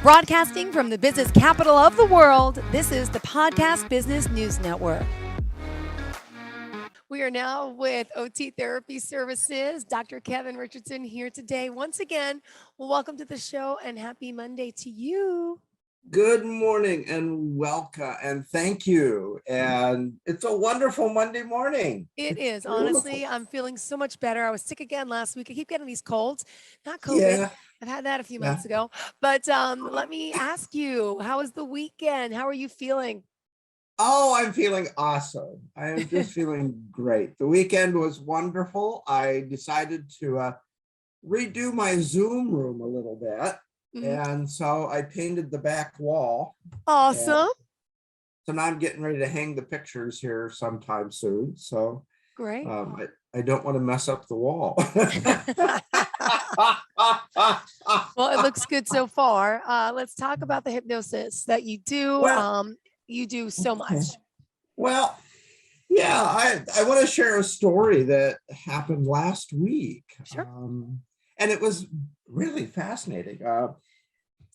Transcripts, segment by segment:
Broadcasting from the business capital of the world, this is the Podcast Business News Network. We are now with OT Therapy Services. Dr. Kevin Richardson here today. Once again, welcome to the show and happy Monday to you. Good morning and welcome and thank you. And it's a wonderful Monday morning. It is. Honestly, I'm feeling so much better. I was sick again last week. I keep getting these colds, not COVID. Yeah. I've had that a few months ago. But let me ask you, how was the weekend? How are you feeling? Oh, I'm feeling awesome. I am just feeling great. The weekend was wonderful. I decided to redo my Zoom room a little bit. And so I painted the back wall. Awesome. So now I'm getting ready to hang the pictures here sometime soon. So great. I don't want to mess up the wall. Well, it looks good so far. Let's talk about the hypnosis that you do. Well, you do so much. Well, yeah, I want to share a story that happened last week. Sure. And it was really fascinating.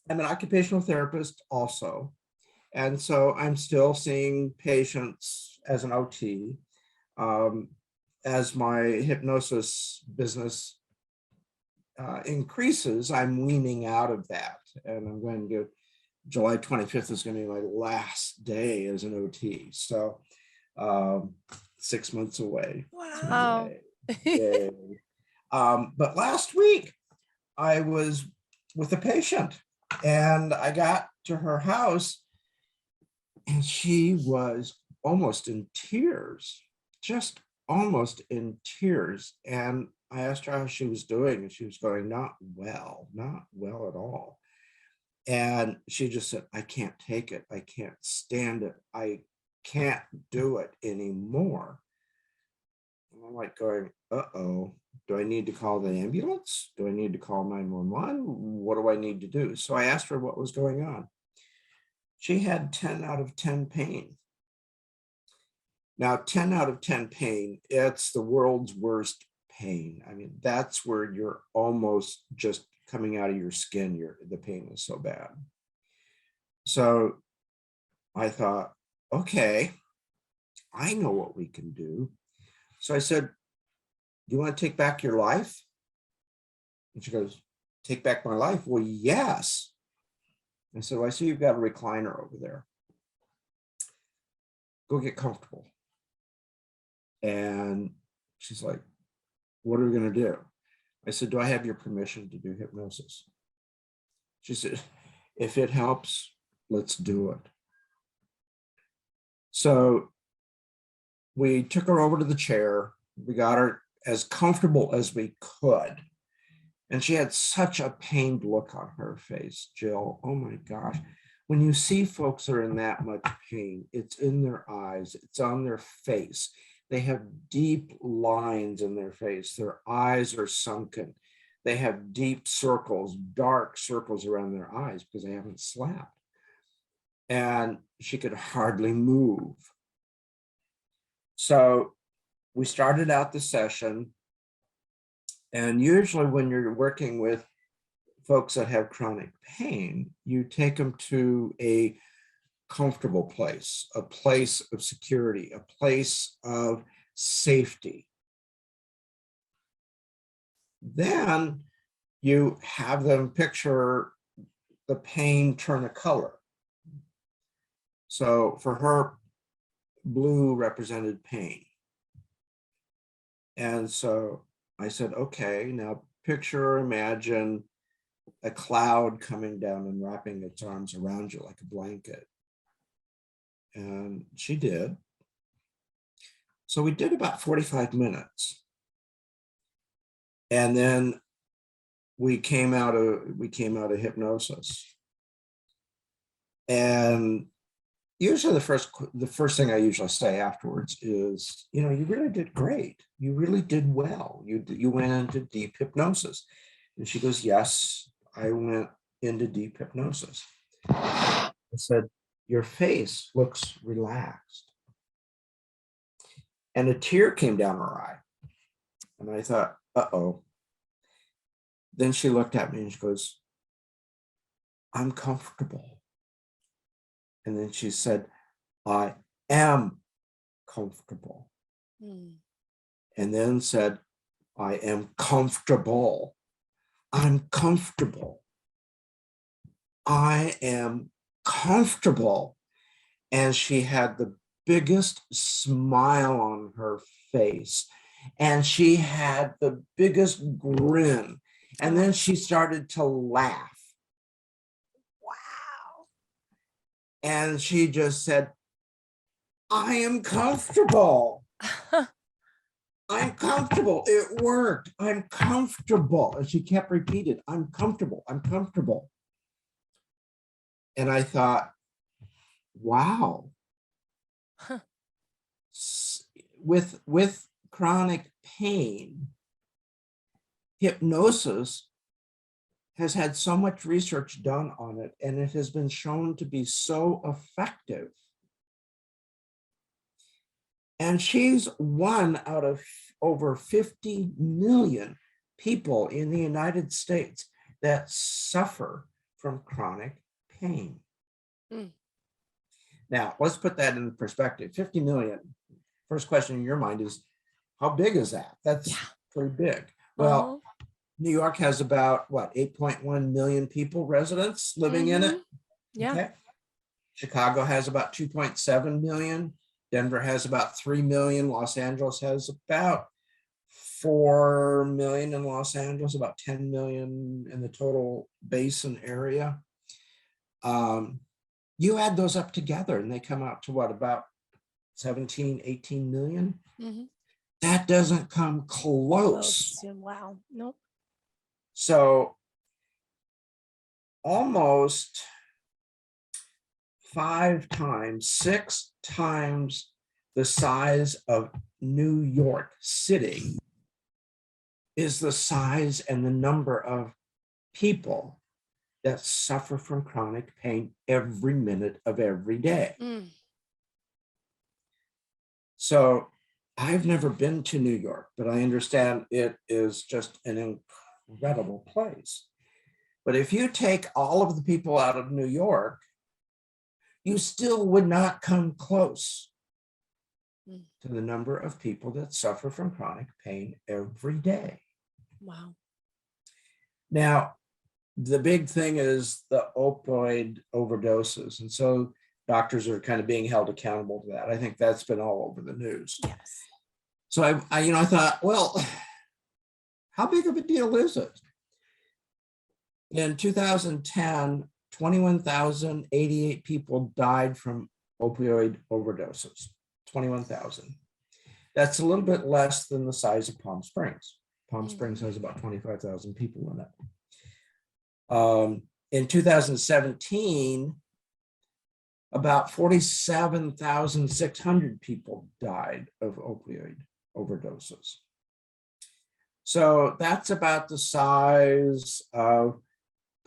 I'm an occupational therapist also. And so I'm still seeing patients as an OT. As my hypnosis business increases, I'm weaning out of that. And I'm going to, July 25th is going to be my last day as an OT. So 6 months away. Wow. Yay. But last week I was with a patient and I got to her house and she was almost in tears, just almost in tears. And I asked her how she was doing and she was going, not well at all. And she just said, I can't take it. I can't stand it. I can't do it anymore. And I'm like going, uh-oh, do I need to call the ambulance? Do I need to call 911? What do I need to do? So I asked her what was going on. She had 10 out of 10 pain. Now, 10 out of 10 pain, it's the world's worst pain. I mean, that's where you're almost just coming out of your skin. The pain is so bad. So I thought, okay, I know what we can do. So I said, do you want to take back your life? And she goes, take back my life? Well, yes. I said, well, I see you've got a recliner over there. Go get comfortable. And she's like, what are we going to do? I said, do I have your permission to do hypnosis? She said, if it helps, let's do it. So we took her over to the chair. We got her as comfortable as we could. And she had such a pained look on her face, Jill. Oh my gosh. When you see folks that are in that much pain, it's in their eyes, it's on their face. They have deep lines in their face. Their eyes are sunken. They have deep circles, dark circles around their eyes because they haven't slept. And she could hardly move. So we started out the session. And usually when you're working with folks that have chronic pain, you take them to a comfortable place, a place of security, a place of safety. Then you have them picture the pain turn a color. So for her, blue represented pain. And so I said, okay, now picture or imagine a cloud coming down and wrapping its arms around you like a blanket. And she did. So we did about 45 minutes. And then we came out of hypnosis. And usually the first thing I usually say afterwards is, you know, you really did great. You really did well. You went into deep hypnosis. And she goes, yes, I went into deep hypnosis. I said, your face looks relaxed. And a tear came down her eye. And I thought, uh-oh. Then she looked at me and she goes, I'm comfortable. And then she said, I am comfortable. Mm. And then said, I am comfortable. I'm comfortable. I am comfortable. And she had the biggest smile on her face. And she had the biggest grin. And then she started to laugh. Wow. And she just said, I am comfortable. I'm comfortable. It worked. I'm comfortable. And she kept repeating, I'm comfortable. I'm comfortable. And I thought, wow. With chronic pain, hypnosis has had so much research done on it, and it has been shown to be so effective. And she's one out of over 50 million people in the United States that suffer from chronic pain. Mm. Now, let's put that in perspective. 50 million. First question in your mind is, how big is that? That's pretty big. Well, New York has about, what, 8.1 million people, residents living in it? Yeah. Okay. Chicago has about 2.7 million. Denver has about 3 million. Los Angeles has about 4 million in Los Angeles, about 10 million in the total basin area. You add those up together and they come out to what, about 17, 18 million? Mm-hmm. That doesn't come close. Wow. Nope. So almost 5 times, 6 times the size of New York City is the size and the number of people that suffer from chronic pain every minute of every day. Mm. So I've never been to New York, but I understand it is just an incredible place. But if you take all of the people out of New York, you still would not come close to the number of people that suffer from chronic pain every day. Wow. Now, the big thing is the opioid overdoses. And so doctors are kind of being held accountable to that. I think that's been all over the news. Yes. So I thought, well, how big of a deal is it? In 2010, 21,088 people died from opioid overdoses. 21,000. That's a little bit less than the size of Palm Springs. Palm Springs has about 25,000 people in it. In 2017, about 47,600 people died of opioid overdoses. So that's about the size of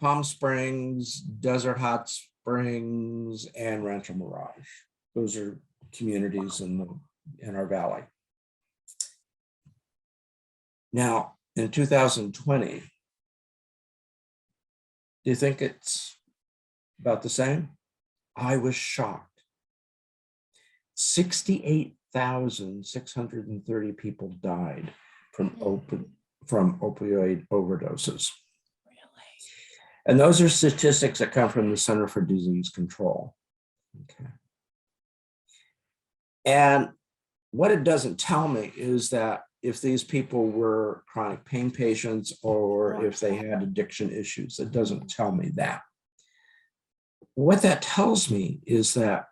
Palm Springs, Desert Hot Springs, and Rancho Mirage. Those are communities in our valley. Now, in 2020, do you think it's about the same? I was shocked. 68,630 people died from opioid overdoses. Really? And those are statistics that come from the Center for Disease Control. Okay. And what it doesn't tell me is that if these people were chronic pain patients or if they had addiction issues, it doesn't tell me that. What that tells me is that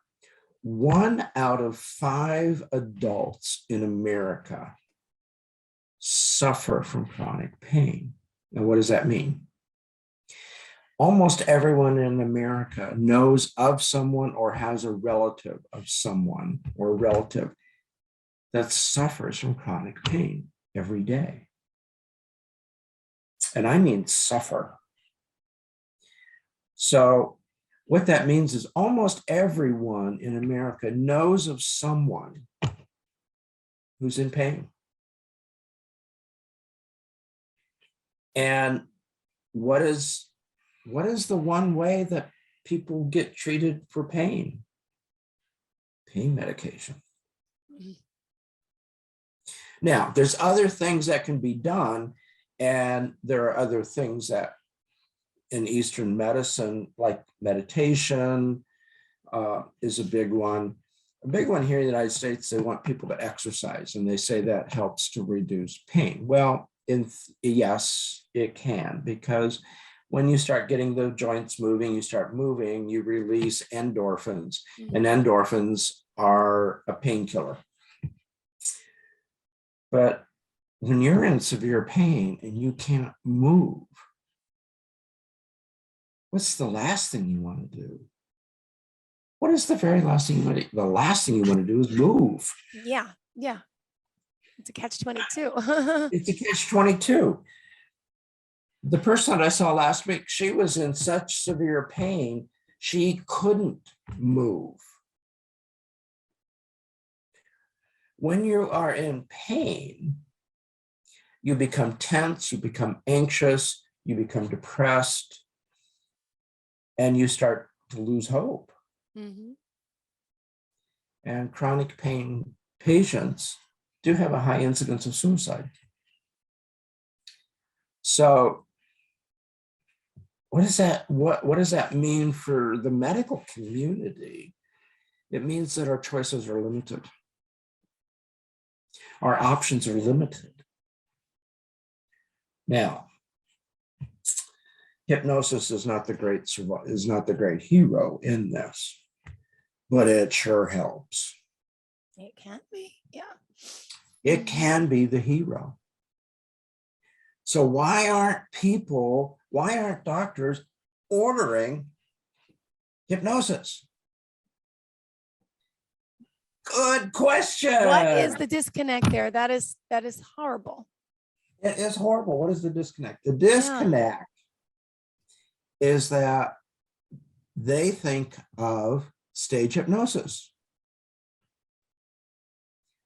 1 out of 5 adults in America suffer from chronic pain. Now, what does that mean? Almost everyone in America knows of someone or has a relative of someone or a relative that suffers from chronic pain every day. And I mean suffer. So what that means is almost everyone in America knows of someone who's in pain. And what is what is the one way that people get treated for pain? Pain medication. Mhm. Now, there's other things that can be done, and there are other things that in Eastern medicine, like meditation, is a big one. A big one here in the United States, they want people to exercise, and they say that helps to reduce pain. Well, yes, it can, because when you start getting the joints moving, you start moving, you release endorphins, and endorphins are a painkiller. But when you're in severe pain and you can't move, what's the last thing you want to do? What is the very last thing you want to do? The last thing you want to do is move. Yeah, yeah. It's a catch-22. It's a catch-22. The person that I saw last week, she was in such severe pain, she couldn't move. When you are in pain, you become tense, you become anxious, you become depressed, and you start to lose hope. Mhm. And chronic pain patients do have a high incidence of suicide. So what does that mean for the medical community? It means that our choices are limited. Our options are limited. Now, hypnosis is not the great hero in this, but it sure helps. It can be, yeah. It can be the hero. So why aren't doctors ordering hypnosis? Good question. What is the disconnect there? That is horrible. It is horrible. What is the disconnect? The disconnect is that they think of stage hypnosis.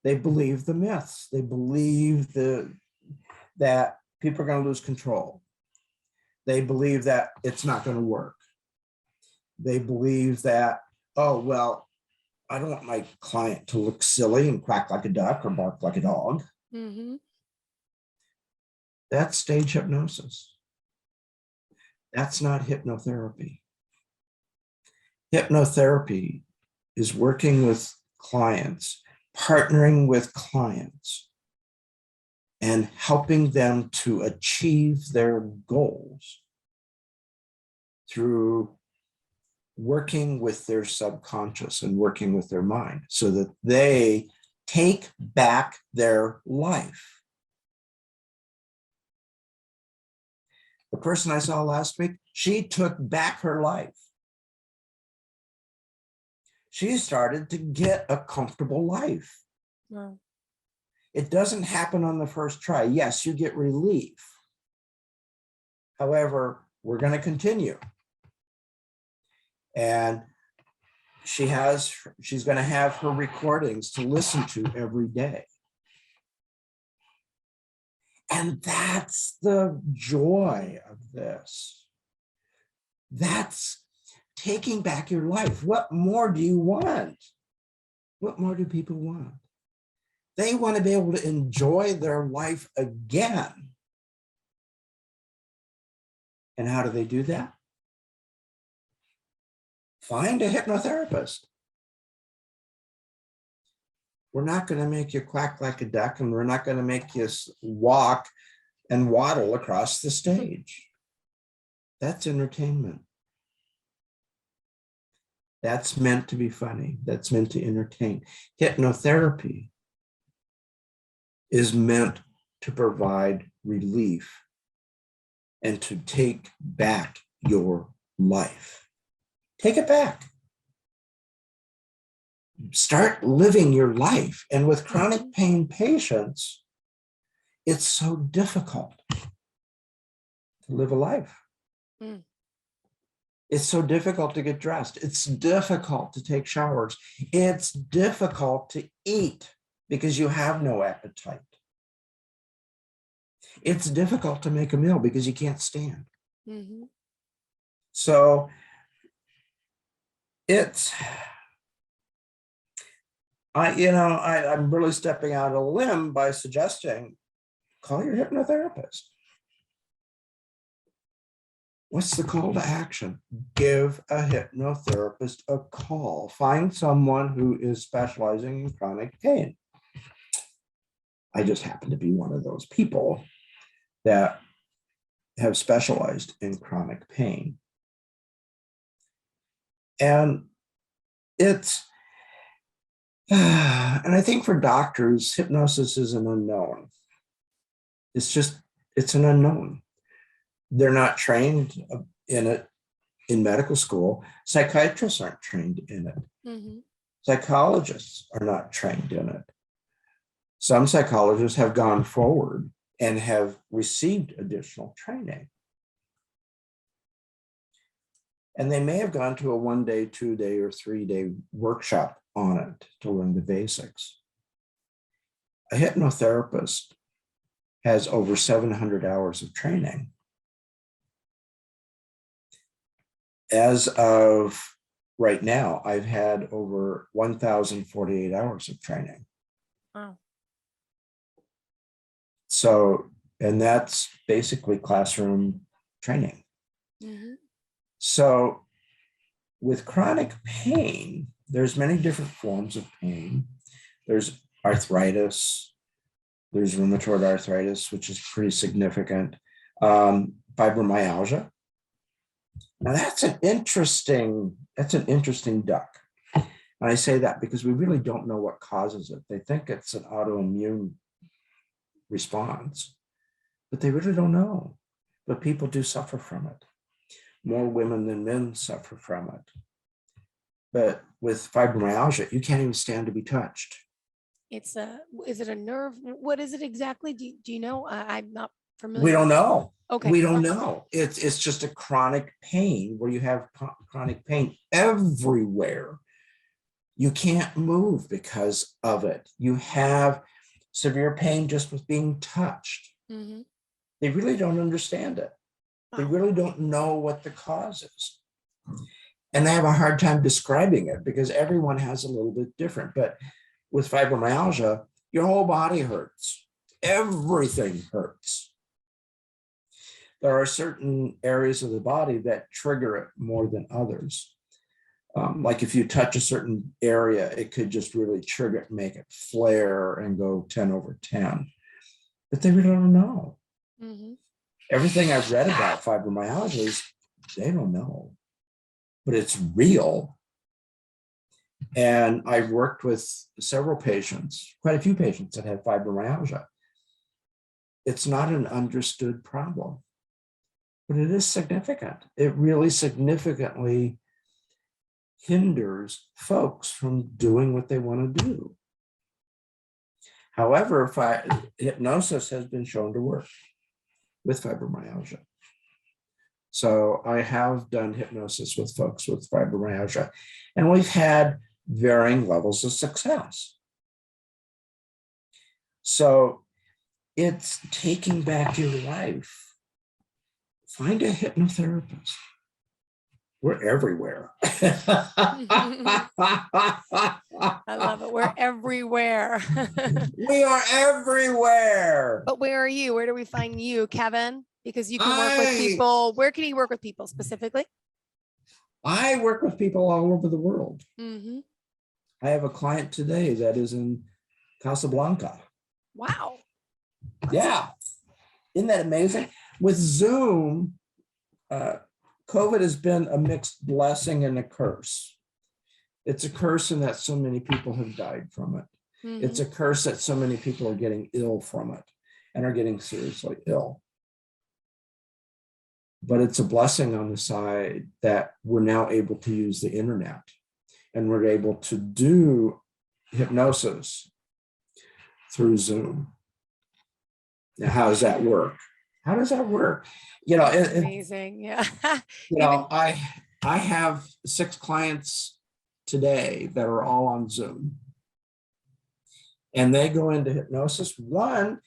They believe the myths. They believe that people are going to lose control. They believe that it's not going to work. They believe that, oh, well, I don't want my client to look silly and quack like a duck or bark like a dog. That's stage hypnosis. That's not hypnotherapy. Hypnotherapy is working with clients, partnering with clients, and helping them to achieve their goals through working with their subconscious and working with their mind so that they take back their life. The person I saw last week, she took back her life. She started to get a comfortable life. Wow. It doesn't happen on the first try. Yes, you get relief. However, we're going to continue. And she's going to have her recordings to listen to every day. And that's the joy of this. That's taking back your life. What more do you want? What more do people want? They want to be able to enjoy their life again. And how do they do that? Find a hypnotherapist. We're not going to make you quack like a duck, and we're not going to make you walk and waddle across the stage. That's entertainment. That's meant to be funny. That's meant to entertain. Hypnotherapy is meant to provide relief and to take back your life. Take it back. Start living your life. And with chronic pain patients, it's so difficult to live a life. It's so difficult to get dressed. It's difficult to take showers. It's difficult to eat because you have no appetite. It's difficult to make a meal because you can't stand. So it's, I'm really stepping out on a limb by suggesting call your hypnotherapist. What's the call to action? Give a hypnotherapist a call. Find someone who is specializing in chronic pain. I just happen to be one of those people that have specialized in chronic pain. And it's, and I think for doctors, hypnosis is an unknown. It's an unknown. They're not trained in it in medical school. Psychiatrists aren't trained in it. Mm-hmm. Psychologists are not trained in it. Some psychologists have gone forward and have received additional training. And they may have gone to a 1 day, 2 day, or 3 day workshop on it to learn the basics. A hypnotherapist has over 700 hours of training. As of right now, I've had over 1,048 hours of training. Wow. So, and that's basically classroom training. Mm-hmm. So with chronic pain, there's many different forms of pain. There's arthritis, there's rheumatoid arthritis, which is pretty significant. Fibromyalgia. Now that's an interesting duck. And I say that because we really don't know what causes it. They think it's an autoimmune response, but they really don't know. But people do suffer from it. More women than men suffer from it. But with fibromyalgia, you can't even stand to be touched. Is it a nerve? What is it exactly? Do you know? I'm not familiar. We don't know. Okay. We don't know. It's just a chronic pain where you have chronic pain everywhere. You can't move because of it. You have severe pain just with being touched. Mm-hmm. They really don't understand it. They really don't know what the cause is. And they have a hard time describing it because everyone has a little bit different. But with fibromyalgia, your whole body hurts. Everything hurts. There are certain areas of the body that trigger it more than others. Like if you touch a certain area, it could just really trigger it, make it flare and go 10 over 10. But they really don't know. Mm-hmm. Everything I've read about fibromyalgia is they don't know, but it's real. And I've worked with several patients, quite a few patients that have fibromyalgia. It's not an understood problem, but it is significant. It really significantly hinders folks from doing what they want to do. However, hypnosis has been shown to work with fibromyalgia. So I have done hypnosis with folks with fibromyalgia, and we've had varying levels of success. So it's taking back your life. Find a hypnotherapist. We're everywhere. I love it. We're everywhere. We are everywhere. But where are you? Where do we find you, Kevin? Because you can work with people. Where can you work with people specifically? I work with people all over the world. Mm-hmm. I have a client today that is in Casablanca. Wow. Yeah. Isn't that amazing? With Zoom, COVID has been a mixed blessing and a curse. It's a curse in that so many people have died from it. Mm-hmm. It's a curse that so many people are getting ill from it and are getting seriously ill. But it's a blessing on the side that we're now able to use the internet and we're able to do hypnosis through Zoom. Now, how does that work? How does that work? You know, amazing. Yeah. You know, I have 6 clients today that are all on Zoom. And they go into hypnosis. One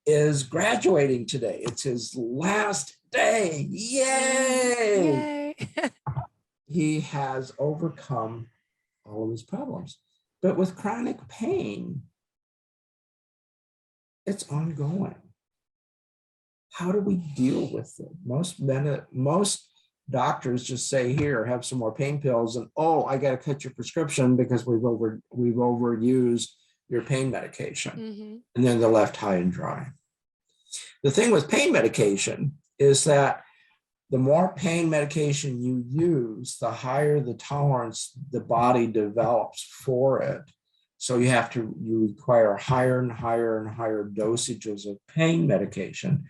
is graduating today. It's his last day. Yay! he has overcome all of his problems. But with chronic pain, it's ongoing. How do we deal with it? Most doctors just say, here, have some more pain pills, and oh, I got to cut your prescription because we've overused your pain medication. And then they're left high and dry. The thing with pain medication is that the more pain medication you use, the higher the tolerance the body develops for it. So you require higher and higher and higher dosages of pain medication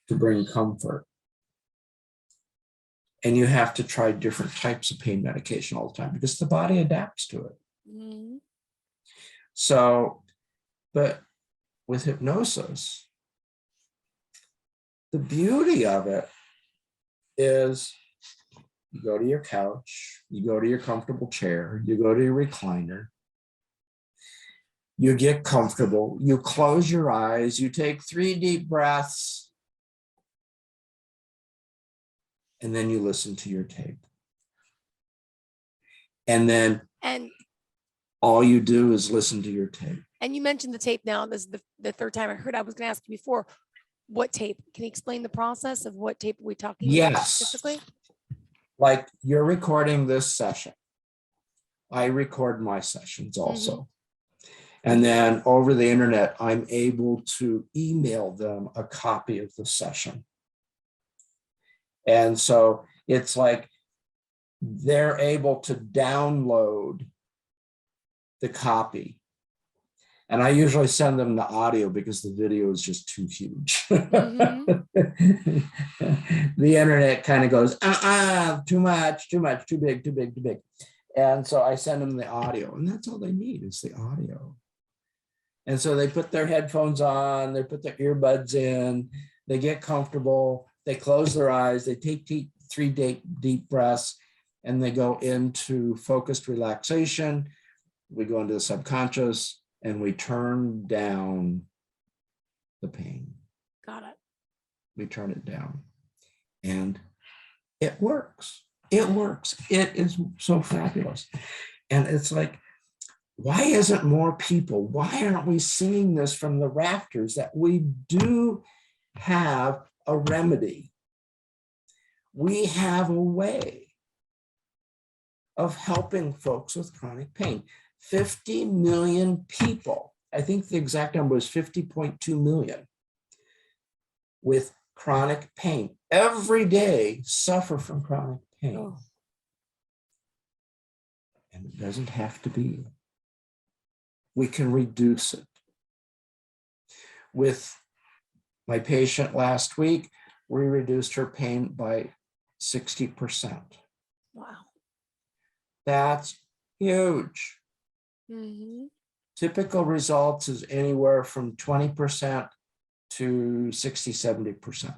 to bring comfort. And you have to try different types of pain medication all the time because the body adapts to it. So, but with hypnosis, the beauty of it is you go to your couch, you go to your comfortable chair, you go to your recliner, you get comfortable, you close your eyes, you take 3 deep breaths, and then you listen to your tape. And then all you do is listen to your tape. And you mentioned the tape now. This is the third time I heard. I was going to ask you before, what tape? Can you explain the process of what tape are we talking about specifically? Like you're recording this session. I record my sessions also. And then over the internet, I'm able to email them a copy of the session. And so it's like they're able to download the copy. And I usually send them the audio because the video is just too huge. The internet kind of goes, too much, too big, too big, too big. And so I send them the audio, and that's all they need is the audio. And so they put their headphones on, they put their earbuds in, they get comfortable, they close their eyes, they take 3 deep breaths, and they go into focused relaxation. We go into the subconscious, and we turn down the pain. Got it. We turn it down. And it works. It works. It is so fabulous. And it's like, why isn't more people, why aren't we seeing this from the rafters that we do have a remedy? We have a way of helping folks with chronic pain. 50 million people, I think the exact number is 50.2 million, with chronic pain every day suffer from chronic pain. Oh. And it doesn't have to be. We can reduce it. With my patient last week, we reduced her pain by 60%. Wow. That's huge. Typical results is anywhere from 20% to 60, 70%.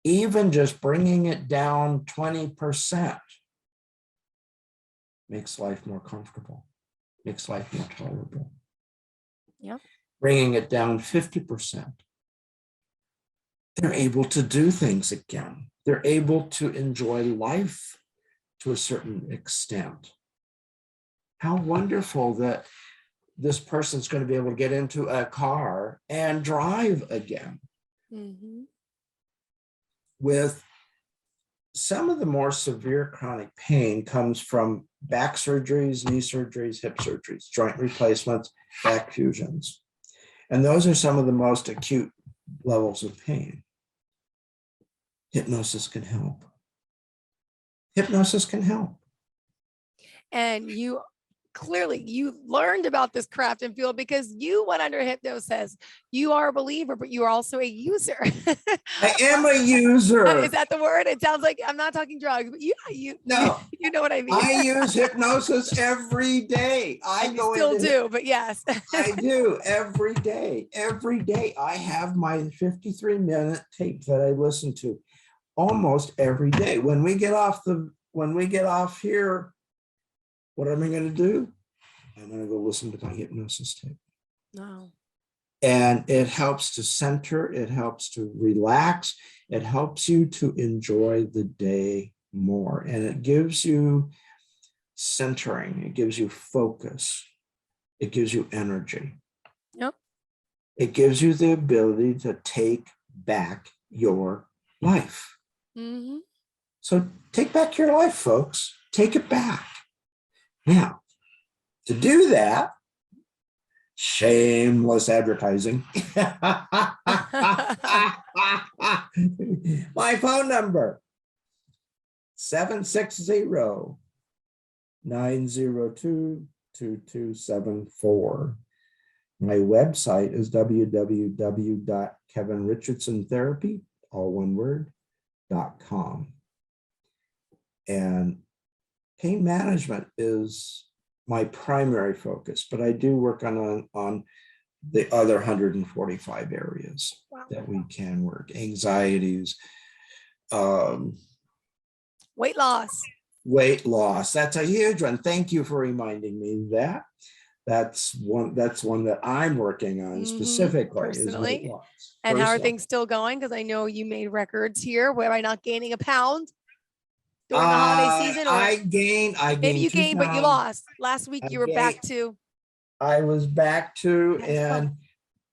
Even just bringing it down 20% makes life more comfortable, makes life more tolerable. Yep. Bringing it down 50%, they're able to do things again. They're able to enjoy life to a certain extent. How wonderful that this person's going to be able to get into a car and drive again. With some of the more severe chronic pain comes from back surgeries, knee surgeries, hip surgeries, joint replacements, back fusions. And those are some of the most acute levels of pain. Hypnosis can help. Hypnosis can help. And you learned about this craft and field because you went under hypnosis. You are a believer, but you are also a user. I am a user. Is that the word? It sounds like I'm not talking drugs, but you know what I mean. I use hypnosis every day. I still do, but yes. I do every day. Every day I have my 53-minute tape that I listen to almost every day. When we get off here, what am I going to do? I'm going to go listen to my hypnosis tape. No. And it helps to center, it helps to relax, it helps you to enjoy the day more. And it gives you centering, it gives you focus, it gives you energy. Yep. It gives you the ability to take back your life. Mm-hmm. So take back your life, folks. Take it back. Now, to do that, shameless advertising. My phone number, 760-902-2274. My website is www.kevinrichardsontherapy, all one word, .com. And pain management is my primary focus, but I do work on the other 145 areas that we can work. Anxieties, weight loss. That's a huge one. Thank you for reminding me that. That's one that I'm working on specifically. Personally. Is weight loss. And how are things still going? Because I know you made records here. By not gaining a pound during the holiday season? Or I gained maybe you gained, but you lost. Last week you were back to. I was back to, and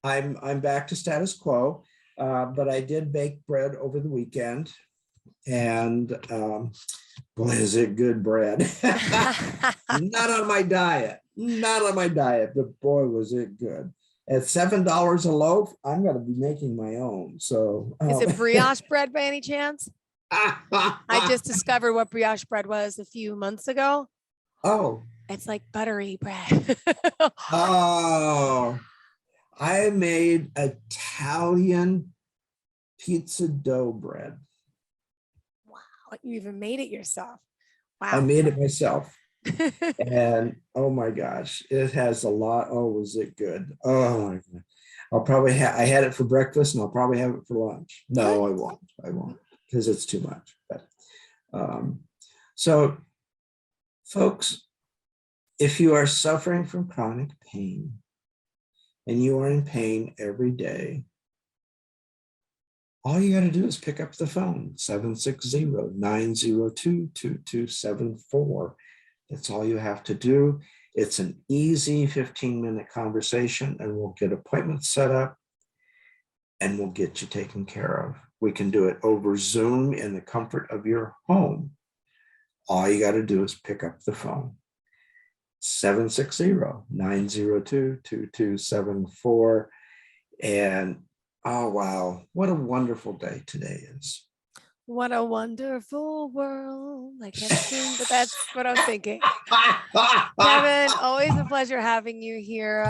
I'm back to status quo. But I did bake bread over the weekend, and boy, is it good bread. Not on my diet, but boy, was it good. At $7 a loaf, I'm going to be making my own. So is it brioche bread by any chance? I just discovered what brioche bread was a few months ago. Oh, it's like buttery bread. Oh, I made Italian pizza dough bread. Wow, you even made it yourself. Wow. I made it myself. And oh my gosh, it has a lot. Oh, was it good? Oh my God. I had it for breakfast, and I'll probably have it for lunch. No, I won't because it's too much. But so folks, if you are suffering from chronic pain and you are in pain every day, all you got to do is pick up the phone, 760-902-2274. That's all you have to do. It's an easy 15-minute conversation, and we'll get appointments set up and we'll get you taken care of. We can do it over Zoom in the comfort of your home. All you got to do is pick up the phone. 760-902-2274. And oh, wow, what a wonderful day today is. What a wonderful world. I can't sing, but that's what I'm thinking. Kevin, always a pleasure having you here.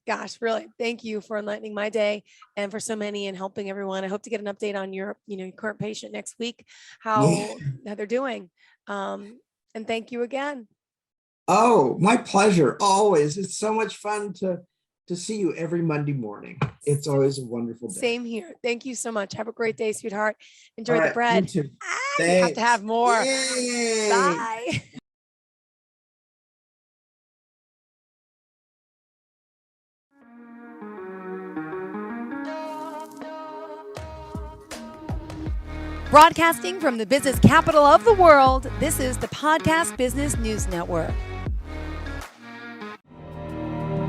Gosh, really, thank you for enlightening my day and for so many and helping everyone. I hope to get an update on your current patient next week, how they're doing. And thank you again. Oh, my pleasure. Always. It's so much fun to see you every Monday morning. It's always a wonderful day. Same here. Thank you so much. Have a great day, sweetheart. Enjoy the bread. You too. You have to have more. Yay. Bye. Broadcasting from the business capital of the world, this is the Podcast Business News Network.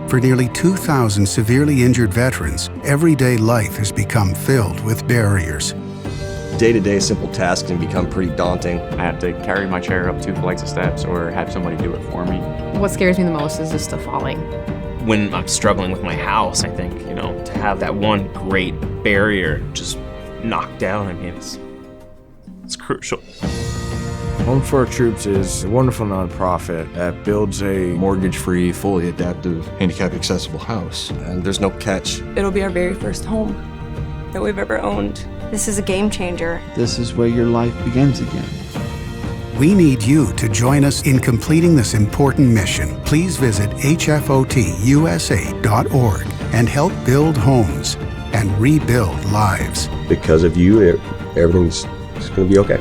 For nearly 2,000 severely injured veterans, everyday life has become filled with barriers. Day-to-day simple tasks can become pretty daunting. I have to carry my chair up 2 flights of steps or have somebody do it for me. What scares me the most is just the falling. When I'm struggling with my house, I think, to have that one great barrier just knocked down, I mean, it's crucial. Home for Our Troops is a wonderful nonprofit that builds a mortgage-free, fully adaptive, handicap-accessible house. And there's no catch. It'll be our very first home that we've ever owned. This is a game changer. This is where your life begins again. We need you to join us in completing this important mission. Please visit hfotusa.org and help build homes and rebuild lives. Because of you, everything's going to be okay.